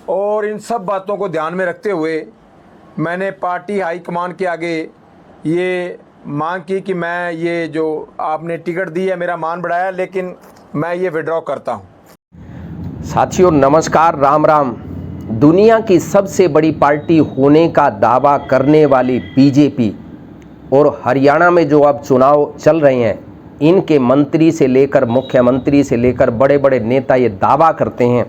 और इन सब बातों को ध्यान में रखते हुए मैंने पार्टी हाईकमान के आगे ये मांग की कि मैं ये जो आपने टिकट दी है मेरा मान बढ़ाया, लेकिन मैं ये विड्रॉ करता हूँ। साथियों नमस्कार, राम राम। दुनिया की सबसे बड़ी पार्टी होने का दावा करने वाली बीजेपी और हरियाणा में जो अब चुनाव चल रहे हैं, इनके मंत्री से लेकर मुख्यमंत्री से लेकर बड़े बड़े नेता ये दावा करते हैं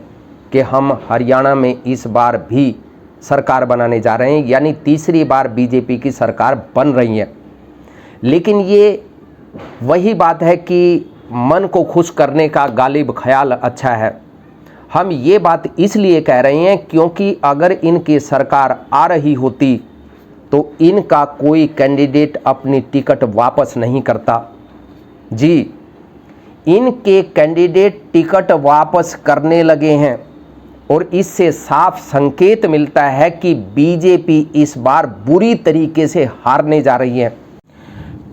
कि हम हरियाणा में इस बार भी सरकार बनाने जा रहे हैं, यानी तीसरी बार बीजेपी की सरकार बन रही है। लेकिन ये वही बात है कि मन को खुश करने का गालिब ख्याल अच्छा है। हम ये बात इसलिए कह रहे हैं क्योंकि अगर इनकी सरकार आ रही होती तो इनका कोई कैंडिडेट अपनी टिकट वापस नहीं करता। जी, इनके कैंडिडेट टिकट वापस करने लगे हैं और इससे साफ संकेत मिलता है कि बीजेपी इस बार बुरी तरीके से हारने जा रही है।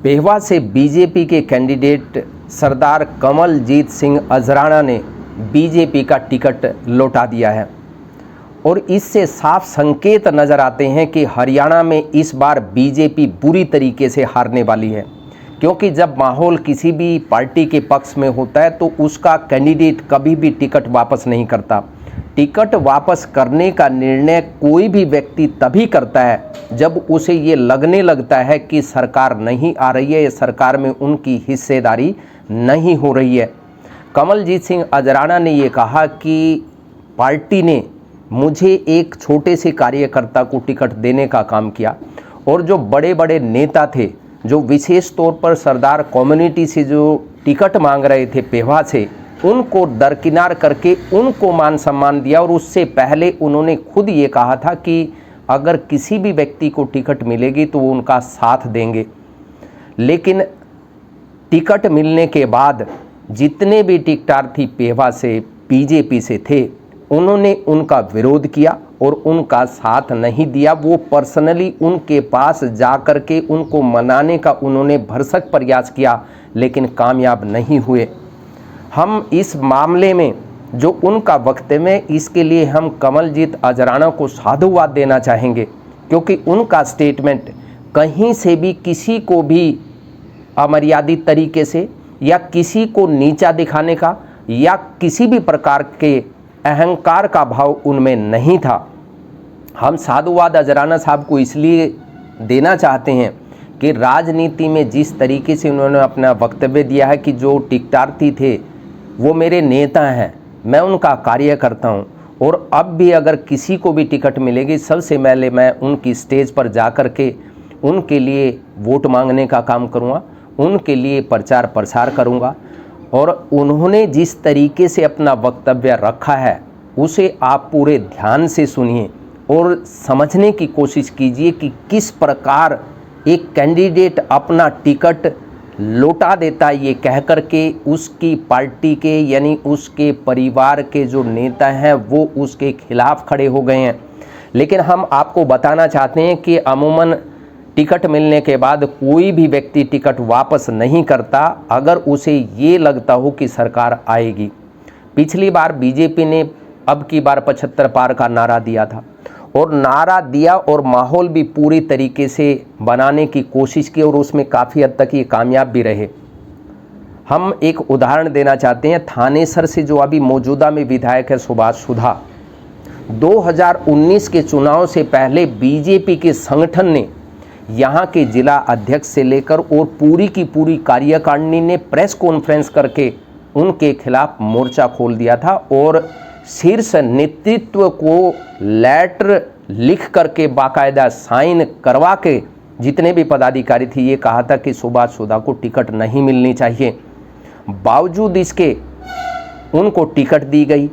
पेहवा से बीजेपी के कैंडिडेट सरदार कमलजीत सिंह अजराना ने बीजेपी का टिकट लौटा दिया है और इससे साफ संकेत नज़र आते हैं कि हरियाणा में इस बार बीजेपी बुरी तरीके से हारने वाली है। क्योंकि जब माहौल किसी भी पार्टी के पक्ष में होता है तो उसका कैंडिडेट कभी भी टिकट वापस नहीं करता। टिकट वापस करने का निर्णय कोई भी व्यक्ति तभी करता है जब उसे ये लगने लगता है कि सरकार नहीं आ रही है या सरकार में उनकी हिस्सेदारी नहीं हो रही है। कमलजीत सिंह अजराना ने ये कहा कि पार्टी ने मुझे एक छोटे से कार्यकर्ता को टिकट देने का काम किया और जो बड़े बड़े नेता थे, जो विशेष तौर पर सरदार कम्युनिटी से जो टिकट मांग रहे थे पेहवा से, उनको दरकिनार करके उनको मान सम्मान दिया। और उससे पहले उन्होंने खुद ये कहा था कि अगर किसी भी व्यक्ति को टिकट मिलेगी तो वो उनका साथ देंगे। लेकिन टिकट मिलने के बाद जितने भी टिकटार्थी पेहवा से बीजेपी से थे, उन्होंने उनका विरोध किया और उनका साथ नहीं दिया। वो पर्सनली उनके पास जा कर के उनको मनाने का उन्होंने भरसक प्रयास किया, लेकिन कामयाब नहीं हुए। हम इस मामले में जो उनका वक्तव्य है, इसके लिए हम कमलजीत अजराना को साधुवाद देना चाहेंगे, क्योंकि उनका स्टेटमेंट कहीं से भी किसी को भी अमर्यादित तरीके से या किसी को नीचा दिखाने का या किसी भी प्रकार के अहंकार का भाव उनमें नहीं था। हम साधुवाद अजराना साहब को इसलिए देना चाहते हैं कि राजनीति में जिस तरीके से उन्होंने अपना वक्तव्य दिया है कि जो टिकटार्थी थे वो मेरे नेता हैं, मैं उनका कार्यकर्ता हूं, और अब भी अगर किसी को भी टिकट मिलेगी सबसे पहले मैं उनकी स्टेज पर जा कर के उनके लिए वोट मांगने का काम करूंगा, उनके लिए प्रचार प्रसार करूंगा। और उन्होंने जिस तरीके से अपना वक्तव्य रखा है उसे आप पूरे ध्यान से सुनिए और समझने की कोशिश कीजिए कि किस प्रकार एक कैंडिडेट अपना टिकट लौटा देता ये कह कर के उसकी पार्टी के यानी उसके परिवार के जो नेता हैं वो उसके खिलाफ खड़े हो गए हैं। लेकिन हम आपको बताना चाहते हैं कि अमूमन टिकट मिलने के बाद कोई भी व्यक्ति टिकट वापस नहीं करता अगर उसे ये लगता हो कि सरकार आएगी। पिछली बार बीजेपी ने अब की बार 75 पार का नारा दिया था और नारा दिया और माहौल भी पूरी तरीके से बनाने की कोशिश की और उसमें काफ़ी हद तक ये कामयाब भी रहे। हम एक उदाहरण देना चाहते हैं। थानेसर से जो अभी मौजूदा में विधायक है सुभाष सुधा, 2019 के चुनाव से पहले बीजेपी के संगठन ने यहाँ के जिला अध्यक्ष से लेकर और पूरी की पूरी कार्यकारिणी ने प्रेस कॉन्फ्रेंस करके उनके खिलाफ मोर्चा खोल दिया था और शीर्ष नेतृत्व को लेटर लिख करके बाकायदा साइन करवा के जितने भी पदाधिकारी थे ये कहा था कि सुभाष सुधा को टिकट नहीं मिलनी चाहिए। बावजूद इसके उनको टिकट दी गई।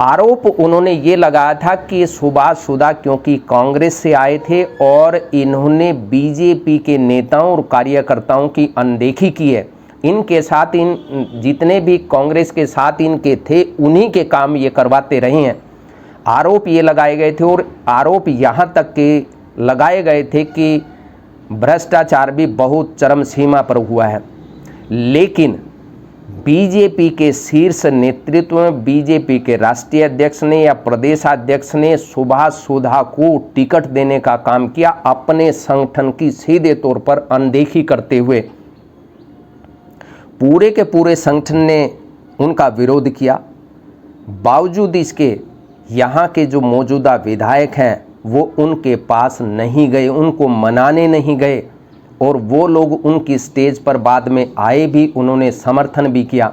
आरोप उन्होंने ये लगाया था कि सुभाष सुधा क्योंकि कांग्रेस से आए थे और इन्होंने बीजेपी के नेताओं और कार्यकर्ताओं की अनदेखी की है, इनके साथ इन जितने भी कांग्रेस के साथ इनके थे उन्हीं के काम ये करवाते रहे हैं। आरोप ये लगाए गए थे और आरोप यहाँ तक के लगाए गए थे कि भ्रष्टाचार भी बहुत चरम सीमा पर हुआ है। लेकिन बीजेपी के शीर्ष नेतृत्व में बीजेपी के राष्ट्रीय अध्यक्ष ने या प्रदेशाध्यक्ष ने सुभाष सुधा को टिकट देने का काम किया, अपने संगठन की सीधे तौर पर अनदेखी करते हुए। पूरे के पूरे संगठन ने उनका विरोध किया। बावजूद इसके यहाँ के जो मौजूदा विधायक हैं वो उनके पास नहीं गए, उनको मनाने नहीं गए, और वो लोग उनकी स्टेज पर बाद में आए भी, उन्होंने समर्थन भी किया।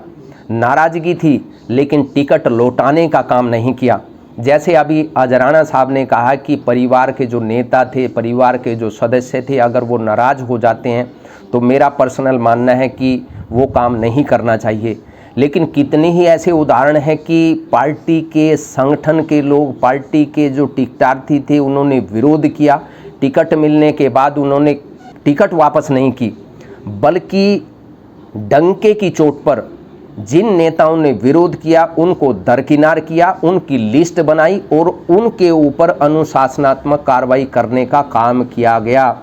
नाराज़गी थी लेकिन टिकट लौटाने का काम नहीं किया। जैसे अभी अजराना साहब ने कहा कि परिवार के जो नेता थे, परिवार के जो सदस्य थे, अगर वो नाराज़ हो जाते हैं तो मेरा पर्सनल मानना है कि वो काम नहीं करना चाहिए। लेकिन कितने ही ऐसे उदाहरण हैं कि पार्टी के संगठन के लोग, पार्टी के जो टिकटार्थी थे, उन्होंने विरोध किया। टिकट मिलने के बाद उन्होंने टिकट वापस नहीं की, बल्कि डंके की चोट पर जिन नेताओं ने विरोध किया उनको दरकिनार किया, उनकी लिस्ट बनाई और उनके ऊपर अनुशासनात्मक कार्रवाई करने का काम किया गया।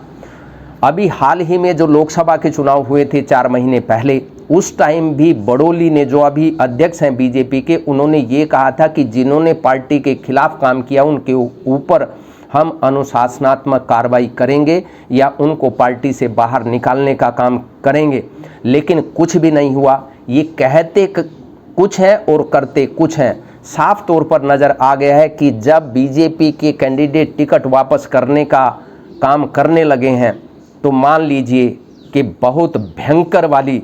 अभी हाल ही में जो लोकसभा के चुनाव हुए थे 4 महीने पहले, उस टाइम भी बड़ोली ने, जो अभी अध्यक्ष हैं बीजेपी के, उन्होंने ये कहा था कि जिन्होंने पार्टी के खिलाफ काम किया उनके ऊपर हम अनुशासनात्मक कार्रवाई करेंगे या उनको पार्टी से बाहर निकालने का काम करेंगे। लेकिन कुछ भी नहीं हुआ। ये कहते कुछ हैं और करते कुछ हैं। साफ तौर पर नज़र आ गया है कि जब बीजेपी के कैंडिडेट टिकट वापस करने का काम करने लगे हैं तो मान लीजिए कि बहुत भयंकर वाली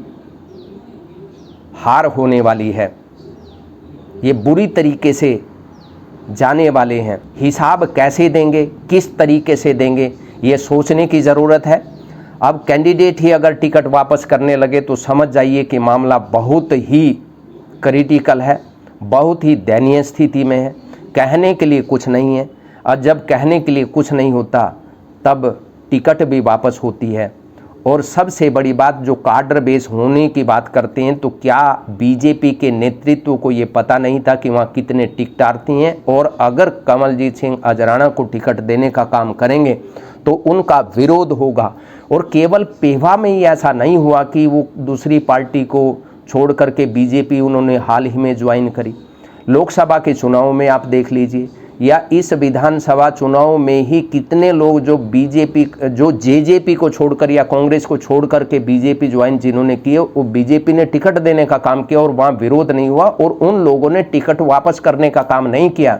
हार होने वाली है। ये बुरी तरीके से जाने वाले हैं। हिसाब कैसे देंगे, किस तरीके से देंगे, ये सोचने की ज़रूरत है। अब कैंडिडेट ही अगर टिकट वापस करने लगे तो समझ जाइए कि मामला बहुत ही क्रिटिकल है, बहुत ही दयनीय स्थिति में है। कहने के लिए कुछ नहीं है, और जब कहने के लिए कुछ नहीं होता तब टिकट भी वापस होती है। और सबसे बड़ी बात, जो कार्डर बेस होने की बात करते हैं, तो क्या बीजेपी के नेतृत्व को ये पता नहीं था कि वहाँ कितने टिकटार्थी हैं, और अगर कमलजीत सिंह अजराना को टिकट देने का काम करेंगे तो उनका विरोध होगा। और केवल पेवा में ही ऐसा नहीं हुआ कि वो दूसरी पार्टी को छोड़ करके बीजेपी उन्होंने हाल ही में ज्वाइन करी। लोकसभा के चुनाव में आप देख लीजिए, या इस विधानसभा चुनाव में ही कितने लोग जो बीजेपी, जो जेजेपी को छोड़कर या कांग्रेस को छोड़कर के बीजेपी ज्वाइन जिन्होंने किए, वो बीजेपी ने टिकट देने का काम किया और वहाँ विरोध नहीं हुआ, और उन लोगों ने टिकट वापस करने का काम नहीं किया।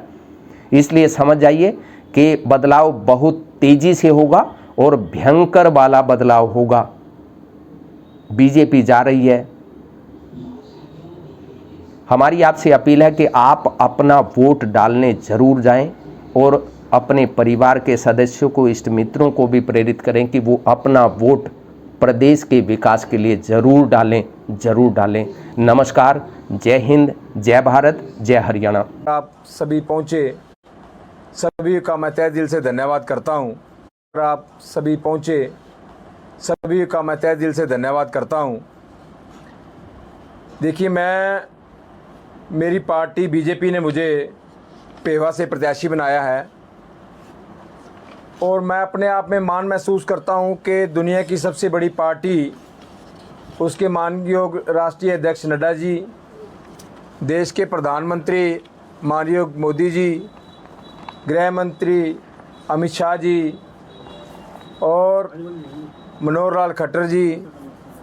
इसलिए समझ जाइए कि बदलाव बहुत तेजी से होगा और भयंकर वाला बदलाव होगा। बीजेपी जा रही है। हमारी आपसे अपील है कि आप अपना वोट डालने जरूर जाएं, और अपने परिवार के सदस्यों को, इष्ट मित्रों को भी प्रेरित करें कि वो अपना वोट प्रदेश के विकास के लिए जरूर डालें, जरूर डालें। नमस्कार, जय हिंद, जय भारत, जय हरियाणा। आप सभी पहुँचे, सभी का मैं तहे दिल से धन्यवाद करता हूँ। आप सभी पहुँचे, सभी का मैं तहे दिल से धन्यवाद करता हूँ। देखिए, मेरी पार्टी बीजेपी ने मुझे पेवा से प्रत्याशी बनाया है, और मैं अपने आप में मान महसूस करता हूं कि दुनिया की सबसे बड़ी पार्टी, उसके माननीय राष्ट्रीय अध्यक्ष नड्डा जी, देश के प्रधानमंत्री माननीय मोदी जी, गृह मंत्री अमित शाह जी, और मनोहर लाल खट्टर जी,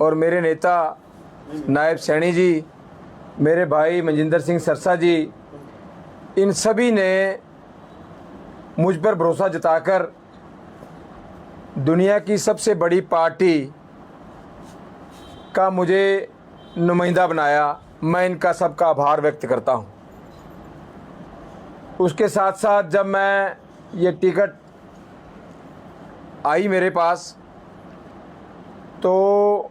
और मेरे नेता नायब सैनी जी, मेरे भाई मनजिंदर सिंह सरसा जी, इन सभी ने मुझ पर भरोसा जताकर दुनिया की सबसे बड़ी पार्टी का मुझे नुमाइंदा बनाया। मैं इनका सबका आभार व्यक्त करता हूं। उसके साथ साथ जब मैं ये टिकट आई मेरे पास, तो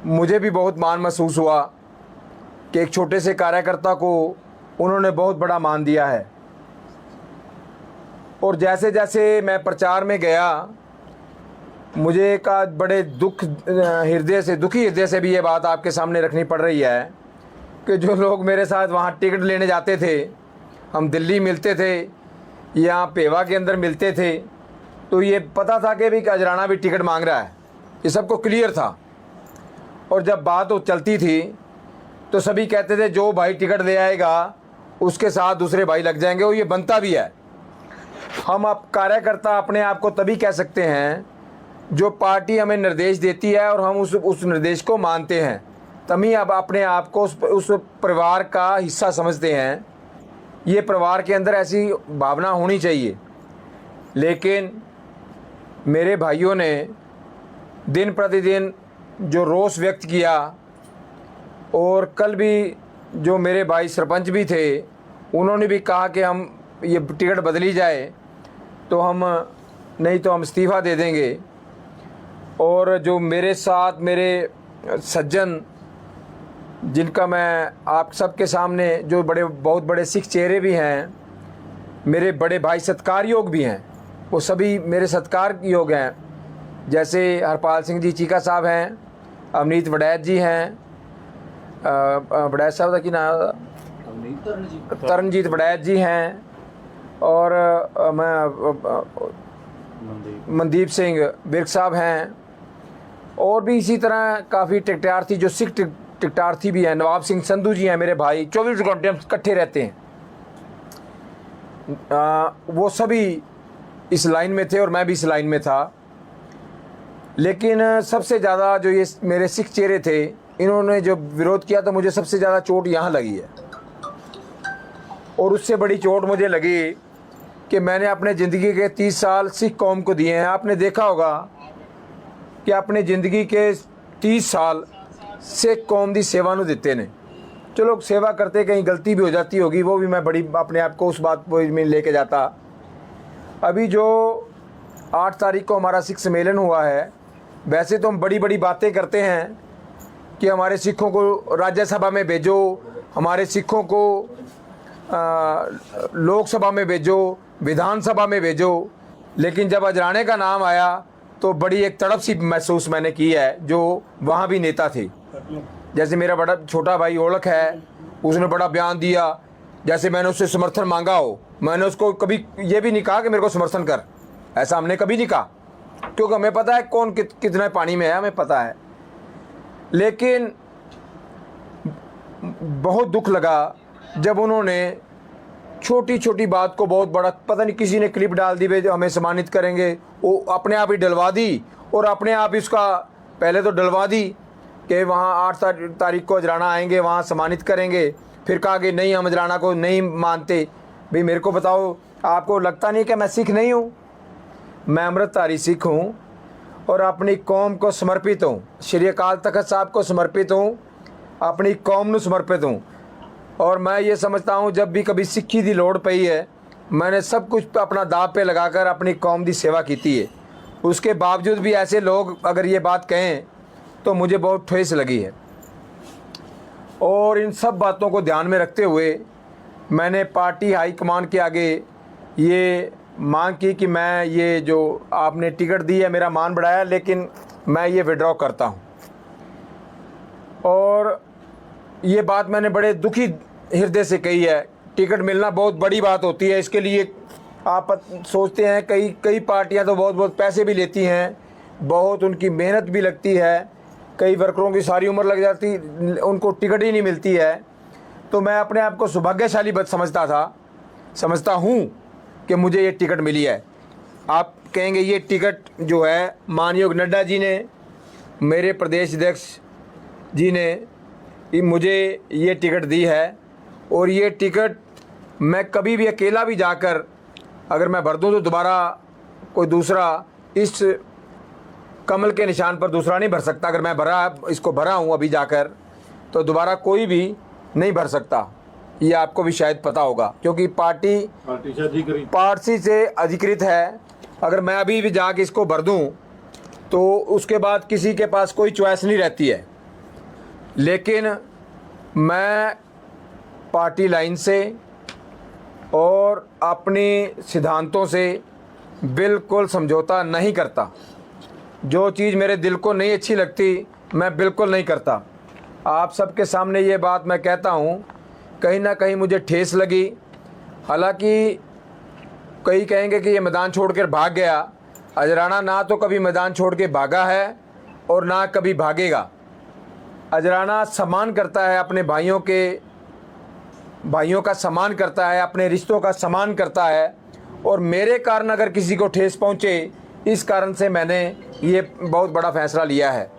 मुझे भी बहुत मान महसूस हुआ कि एक छोटे से कार्यकर्ता को उन्होंने बहुत बड़ा मान दिया है। और जैसे जैसे मैं प्रचार में गया, मुझे एक बड़े दुखी हृदय से भी ये बात आपके सामने रखनी पड़ रही है कि जो लोग मेरे साथ वहाँ टिकट लेने जाते थे, हम दिल्ली मिलते थे या पेवा के अंदर मिलते थे, तो ये पता था कि भी अजराना भी टिकट मांग रहा है, ये सबको क्लियर था। और जब बात वो चलती थी तो सभी कहते थे जो भाई टिकट ले आएगा उसके साथ दूसरे भाई लग जाएंगे, और ये बनता भी है। हम आप कार्यकर्ता अपने आप को तभी कह सकते हैं जो पार्टी हमें निर्देश देती है और हम उस निर्देश को मानते हैं, तभी अब अपने आप को उस परिवार का हिस्सा समझते हैं। ये परिवार के अंदर ऐसी भावना होनी चाहिए। लेकिन मेरे भाइयों ने दिन प्रतिदिन जो रोष व्यक्त किया, और कल भी जो मेरे भाई सरपंच भी थे उन्होंने भी कहा कि हम ये टिकट बदली जाए तो हम नहीं तो हम इस्तीफ़ा दे देंगे। और जो मेरे साथ मेरे सज्जन जिनका मैं आप सबके सामने जो बहुत बड़े सिख चेहरे भी हैं, मेरे बड़े भाई सत्कार योग भी हैं, वो सभी मेरे सत्कार योग हैं। जैसे हरपाल सिंह जी चीका साहब हैं, अवनीत वड़ैत जी हैं, वड़ैत साहब का की नाम तरनजीत वड़ैत जी हैं, और मनदीप सिंह बिर्क साहब हैं, और भी इसी तरह काफ़ी टिकटार्थी जो सिख टिकटार्थी भी हैं। नवाब सिंह संधू जी हैं मेरे भाई, 24 घंटे हम इकट्ठे रहते हैं। वो सभी इस लाइन में थे और मैं भी इस लाइन में था। लेकिन सबसे ज़्यादा जो ये मेरे सिख चेहरे थे, इन्होंने जो विरोध किया तो मुझे सबसे ज़्यादा चोट यहाँ लगी है। और उससे बड़ी चोट मुझे लगी कि मैंने अपने ज़िंदगी के 30 साल सिख कौम को दिए हैं। आपने देखा होगा कि अपने ज़िंदगी के 30 साल सिख कौम की सेवा नूं दिते ने। चलो सेवा करते कहीं गलती भी हो जाती होगी, वो भी मैं बड़ी अपने आप को उस बात में लेके जाता। अभी जो 8 तारीख को हमारा सिख सम्मेलन हुआ है, वैसे तो हम बड़ी बड़ी बातें करते हैं कि हमारे सिखों को राज्यसभा में भेजो, हमारे सिखों को लोकसभा में भेजो, विधानसभा में भेजो। लेकिन जब अजराने का नाम आया तो बड़ी एक तड़प सी महसूस मैंने की है, जो वहाँ भी नेता थे। जैसे मेरा बड़ा छोटा भाई ओलख है, उसने बड़ा बयान दिया, जैसे मैंने उससे समर्थन मांगा हो। मैंने उसको कभी ये भी नहीं कहा कि मेरे को समर्थन कर, ऐसा हमने कभी नहीं कहा, क्योंकि हमें पता है कौन कितने पानी में है, हमें पता है। लेकिन बहुत दुख लगा जब उन्होंने छोटी छोटी बात को बहुत बड़ा, पता नहीं किसी ने क्लिप डाल दी वे जो हमें सम्मानित करेंगे, वो अपने आप ही डलवा दी, और अपने आप इसका पहले तो डलवा दी कि वहाँ 8 तारीख को अजराना आएंगे, वहाँ सम्मानित करेंगे। फिर कहा कि नहीं, हम अजराना को नहीं मानते। भाई मेरे को बताओ, आपको लगता नहीं कि मैं सिख नहीं हूँ? मैं अमृतधारी सिख हूँ और अपनी कौम को समर्पित हूँ, श्री अकाल तख्त साहब को समर्पित हूँ, अपनी कौम को समर्पित हूँ। और मैं ये समझता हूँ जब भी कभी सिक्खी की लोड़ पई है, मैंने सब कुछ अपना दाव पे लगाकर अपनी कौम की सेवा की है। उसके बावजूद भी ऐसे लोग अगर ये बात कहें तो मुझे बहुत ठेस लगी है। और इन सब बातों को ध्यान में रखते हुए मैंने पार्टी हाईकमान के आगे ये मांग की कि मैं ये जो आपने टिकट दी है, मेरा मान बढ़ाया, लेकिन मैं ये विड्रॉ करता हूँ। और ये बात मैंने बड़े दुखी हृदय से कही है। टिकट मिलना बहुत बड़ी बात होती है, इसके लिए आप सोचते हैं कई पार्टियां तो बहुत पैसे भी लेती हैं, बहुत उनकी मेहनत भी लगती है, कई वर्करों की सारी उम्र लग जाती, उनको टिकट ही नहीं मिलती है। तो मैं अपने आप को सौभाग्यशाली समझता हूँ कि मुझे ये टिकट मिली है। आप कहेंगे ये टिकट जो है मानयोग नड्डा जी ने, मेरे प्रदेश अध्यक्ष जी ने मुझे ये टिकट दी है। और ये टिकट मैं कभी भी अकेला भी जाकर अगर मैं भर दूँ तो दोबारा कोई दूसरा इस कमल के निशान पर दूसरा नहीं भर सकता। अगर मैं इसको भरा हूँ अभी जाकर, तो दोबारा कोई भी नहीं भर सकता। ये आपको भी शायद पता होगा, क्योंकि पार्टी से अधिकृत है। अगर मैं अभी भी जाके इसको भर दूँ तो उसके बाद किसी के पास कोई चॉइस नहीं रहती है। लेकिन मैं पार्टी लाइन से और अपने सिद्धांतों से बिल्कुल समझौता नहीं करता। जो चीज़ मेरे दिल को नहीं अच्छी लगती मैं बिल्कुल नहीं करता। आप सबके सामने ये बात मैं कहता हूँ, कहीं ना कहीं मुझे ठेस लगी। हालांकि कई कहेंगे कि ये मैदान छोड़कर भाग गया। अजराना ना तो कभी मैदान छोड़ के भागा है और ना कभी भागेगा। अजराना सम्मान करता है, अपने भाइयों का सम्मान करता है, अपने रिश्तों का सम्मान करता है। और मेरे कारण अगर किसी को ठेस पहुँचे, इस कारण से मैंने ये बहुत बड़ा फ़ैसला लिया है।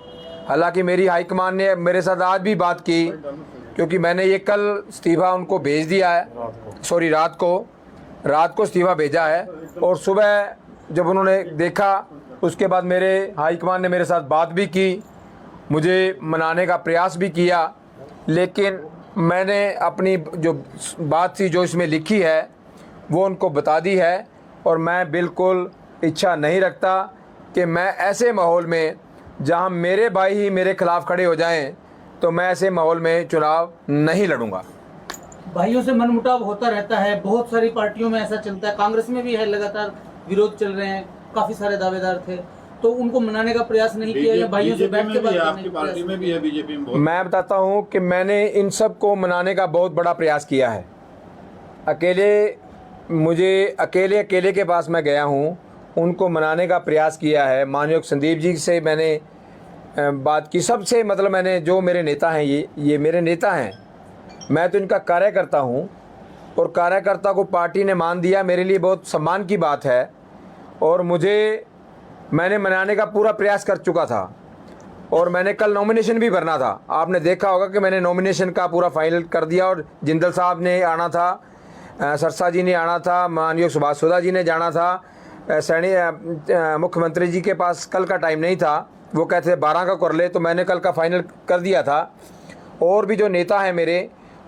हालांकि मेरी हाईकमान ने मेरे साथ आज भी बात की, क्योंकि मैंने ये कल इस्तीफ़ा उनको भेज दिया है, सॉरी रात को इस्तीफ़ा भेजा है। और सुबह जब उन्होंने देखा, उसके बाद मेरे हाईकमान ने मेरे साथ बात भी की, मुझे मनाने का प्रयास भी किया, लेकिन मैंने अपनी जो बात थी, जो इसमें लिखी है, वो उनको बता दी है। और मैं बिल्कुल इच्छा नहीं रखता कि मैं ऐसे माहौल में, जहां मेरे भाई ही मेरे खिलाफ़ खड़े हो जाएं, तो मैं ऐसे माहौल में चुनाव नहीं लड़ूंगा। भाइयों से मनमुटाव होता रहता है, बहुत सारी पार्टियों में ऐसा चलता है, कांग्रेस में भी है, लगातार विरोध चल रहे हैं, काफी सारे दावेदार थे, तो उनको मनाने का प्रयास नहीं किया या भाइयों से बैठ के बात करने आपकी पार्टी में भी है, बीजेपी में बहुत। मैं बताता हूं कि मैंने इन सब को मनाने का बहुत बड़ा प्रयास किया है। अकेले के पास मैं गया हूं, उनको मनाने का प्रयास किया है। माननीय संदीप जी से मैंने बात की, सबसे, मतलब मैंने, जो मेरे नेता हैं, ये मेरे नेता हैं, मैं तो इनका कार्यकर्ता हूं, और कार्यकर्ता को पार्टी ने मान दिया, मेरे लिए बहुत सम्मान की बात है। और मैंने मनाने का पूरा प्रयास कर चुका था, और मैंने कल नॉमिनेशन भी भरना था। आपने देखा होगा कि मैंने नॉमिनेशन का पूरा फाइनल कर दिया, और जिंदल साहब ने आना था, सरसा जी ने आना था, माननीय सुभाष सोदा जी ने जाना था, मुख्यमंत्री जी के पास कल का टाइम नहीं था, वो कहते थे 12 का कर ले, तो मैंने कल का फाइनल कर दिया था। और भी जो नेता हैं मेरे,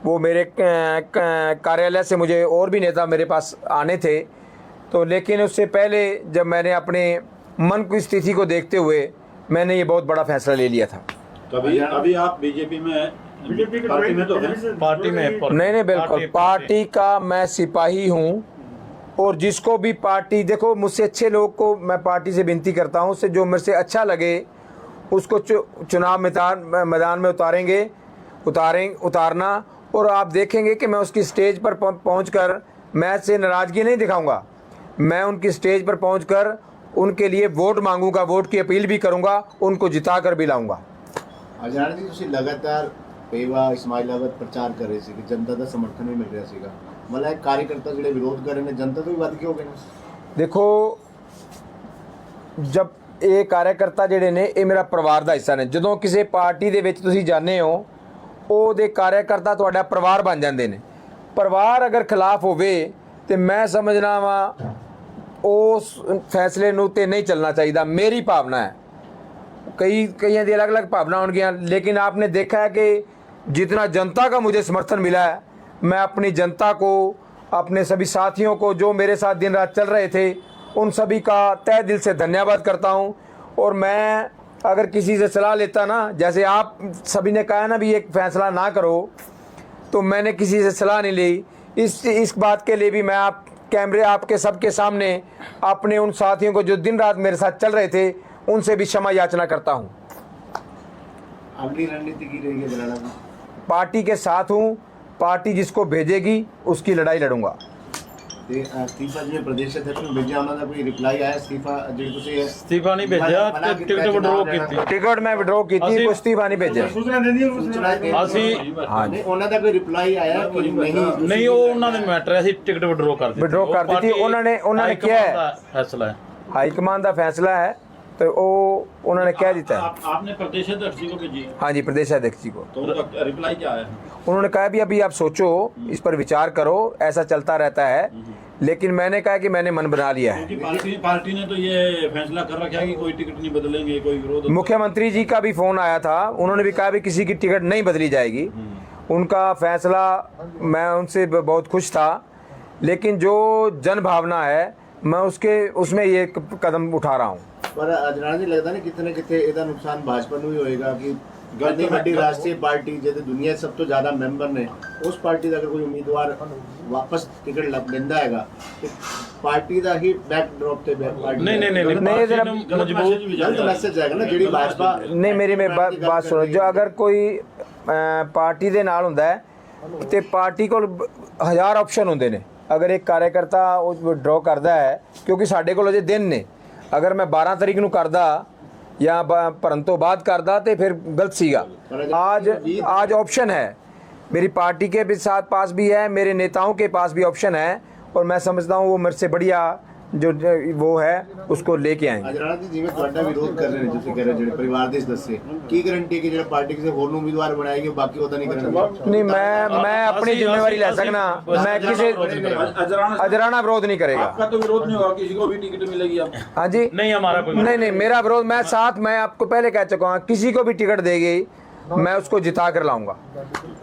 वो मेरे कार्यालय से मुझे और भी नेता मेरे पास आने थे, तो लेकिन उससे पहले जब मैंने अपने मन की स्थिति को देखते हुए मैंने ये बहुत बड़ा फैसला ले लिया था। अभी आप बीजेपी में, पार्टी में तो हैं? पार्टी में नहीं, बिल्कुल पार्टी का मैं सिपाही हूँ। और जिसको भी पार्टी, देखो, मुझसे अच्छे लोग को मैं पार्टी से विनती करता हूँ, उससे जो मेरे से अच्छा लगे उसको चुनाव मैदान में उतारना। और आप देखेंगे कि मैं उसकी स्टेज पर पहुंचकर मैं से नाराज़गी नहीं दिखाऊंगा। मैं उनकी स्टेज पर पहुंचकर उनके लिए वोट मांगूंगा, वोट की अपील भी करूंगा, उनको जिता कर भी लाऊंगा। अजराना जी, ਤੁਸੀਂ ਲਗਾਤਾਰ पेवा इस्माइलाबाद प्रचार कर रहे थे कि जनता का समर्थन भी मिल रहा ਸੀਗਾ, मतलब कार्यकर्ता ਜਿਹੜੇ ਵਿਰੋਧ ਕਰ ਰਹੇ ਨੇ, जनता ਤੋਂ ਵੀ ਵੱਧ ਕੇ ਹੋ ਗਏ ਨੇ। देखो, जब ਇਹ कार्यकर्ता ਜਿਹੜੇ ਨੇ, ਇਹ ਮੇਰਾ ਪਰਿਵਾਰ ਦਾ ਹਿੱਸਾ ਨੇ। ਜਦੋਂ ਕਿਸੇ ਪਾਰਟੀ ਦੇ ਵਿੱਚ ਤੁਸੀਂ ਜਾਂਦੇ ਹੋ, ਉਹਦੇ कार्यकर्ता ਤੁਹਾਡਾ ਪਰਿਵਾਰ ਬਣ ਜਾਂਦੇ ਨੇ। ਪਰਿਵਾਰ ਅਗਰ ਖਿਲਾਫ ਹੋਵੇ ਤੇ ਮੈਂ ਸਮਝਣਾ ਵਾ ਉਸ ਫੈਸਲੇ ਨੂੰ ਤੇ नहीं चलना चाहिए। मेरी भावना है, कईयों की अलग अलग भावना होंगी, लेकिन आपने देखा है कि जितना जनता का मुझे समर्थन मिला है, मैं अपनी जनता को, अपने सभी साथियों को जो मेरे साथ दिन रात चल रहे थे, उन सभी का तहे दिल से धन्यवाद करता हूं। और मैं अगर किसी से सलाह लेता ना, जैसे आप सभी ने कहा ना भी एक फ़ैसला ना करो, तो मैंने किसी से सलाह नहीं ली। इस बात के लिए भी मैं कैमरे आपके सबके सामने अपने उन साथियों को जो दिन रात मेरे साथ चल रहे थे, उनसे भी क्षमा याचना करता हूं। अगली रणनीति की रहेगी अजराना जी? पार्टी के साथ हूं, पार्टी जिसको भेजेगी उसकी लड़ाई लड़ूंगा। इस्तीफा जिवें प्रदेश अध्यक्ष ਨੂੰ भेजा, ਉਹਨਾਂ ਦਾ ਕੋਈ ਰਿਪਲਾਈ ਆਇਆ? ਇਸਤੀਫਾ ਜਿਹੜੀ ਤੁਸੀਂ इस्तीफा नहीं भेजा, टिकट विड्रॉ की। टिकट मैं विड्रॉ की थी, कोई इस्तीफा नहीं भेजा। ਅਸੀਂ हाँ, ਉਹਨਾਂ ਦਾ ਕੋਈ ਰਿਪਲਾਈ ਆਇਆ ਕਿ ਨਹੀਂ, ਉਹ ਉਹਨਾਂ ਦੇ ਮੈਟਰ ਹੈ, ਅਸੀਂ ਟਿਕਟ ਵਿਡਰੋ ਕਰ ਦਿੱਤੀ। विड्रॉ कर दी थी उन्होंने किया है, फैसला है, हाईकमान का फैसला है, तो वो उन्होंने कह दिया है। आपने प्रदेश अध्यक्ष जी को भेजी, हाँ जी, प्रदेश अध्यक्ष जी को। तो उनका रिप्लाई क्या है? उन्होंने कहा भी अभी आप सोचो, इस पर विचार करो, ऐसा चलता रहता है। लेकिन मैंने कहा कि मैंने मन बना लिया है। क्योंकि पार्टी ने तो ये फैसला कर रखा है कि कोई टिकट नहीं बदलेंगे, कोई विरोध। मुख्यमंत्री जी का भी फ़ोन आया था, उन्होंने भी कहा भी किसी की टिकट नहीं बदली जाएगी। उनका फैसला, मैं उनसे बहुत खुश था, लेकिन जो जन भावना है, मैं उसमें ये कदम उठा रहा हूँ। पर अजराना जी, लगता नहीं कितने कितने ਇਹਦਾ ਨੁਕਸਾਨ ਭਾਜਪਾ ਨੂੰ ਵੀ ਹੋਏਗਾ ਕਿ ਗੱਡੀ ਵੱਡੀ ਰਾਸ਼ਟਰੀ ਪਾਰਟੀ ਜਿਹਦੇ ਦੁਨੀਆ 'ਚ ਸਭ ਤੋਂ ਜ਼ਿਆਦਾ ਮੈਂਬਰ ਨੇ, ਉਸ ਪਾਰਟੀ ਦਾ ਅਗਰ ਕੋਈ ਉਮੀਦਵਾਰ ਵਾਪਸ ਟਿਕਟ ਲੈਂਦਾ ਹੈਗਾ ਤੇ ਪਾਰਟੀ ਦਾ ਹੀ ਬੈਕਡ੍ਰੌਪ ਤੇ ਪਾਰਟੀ नहीं नहीं नहीं नहीं, नहीं, जरा मजबूत गलत मैसेज आएगा ना ਜਿਹੜੀ भाजपा नहीं, मेरी बात सुनो। जो अगर कोई पार्टी ਦੇ ਨਾਲ ਹੁੰਦਾ ਹੈ ਤੇ ਪਾर्टी ਕੋਲ 1000 ਆਪਸ਼ਨ ਹੁੰਦੇ ਨੇ। अगर एक कार्यकर्ता ਉਹ ਵਿਡਰੋ ਕਰਦਾ ਹੈ, क्योंकि ਸਾਡੇ ਕੋਲ ਅਜੇ ਦਿਨ ਨੇ, अगर मैं 12 तरीक ਨੂੰ करदा ਜਾਂ ਭਰਨ ਤੋਂ ਬਾਅਦ ਕਰਦਾ ਤੇ ਫਿਰ ਗਲਤ ਸੀਗਾ। आज ऑप्शन है, मेरी पार्टी के भी साथ पास भी है, मेरे नेताओं के पास भी ऑप्शन है और मैं समझता हूँ वो मेरे से बढ़िया जो वो है उसको लेके आएंगे। ਅੱਜ ਰਾਣਾ ਜੀ ਜਿਵੇਂ ਤੁਹਾਡਾ ਵਿਰੋਧ ਕਰ ਰਹੇ ਨੇ ਤੁਸੀਂ ਕਹਿ ਰਹੇ ਜਿਹੜੇ ਪਰਿਵਾਰ ਦੇ ਸਦੱਸੇ ਕੀ ਗਾਰੰਟੀ ਹੈ ਕਿ ਜਿਹੜਾ ਪਾਰਟੀ ਕਿਸੇ ਹੋਰ ਨੂੰ ਉਮੀਦਵਾਰ ਬਣਾਏਗੀ ਬਾਕੀ ਉਹਦਾ ਨਹੀਂ ਕਰਨਗੇ? नहीं मैं अपनी जिम्मेवारी ले सकना, मैं किसी अजराना विरोध नहीं करेगा। आपका तो विरोध नहीं होगा, किसी को भी टिकट मिलेगी आप? हाँ जी, नहीं हमारा कोई नहीं मेरा विरोध, मैं आपको पहले कह चुका हूँ, किसी को भी टिकट देगी मैं उसको जिता कर लाऊंगा।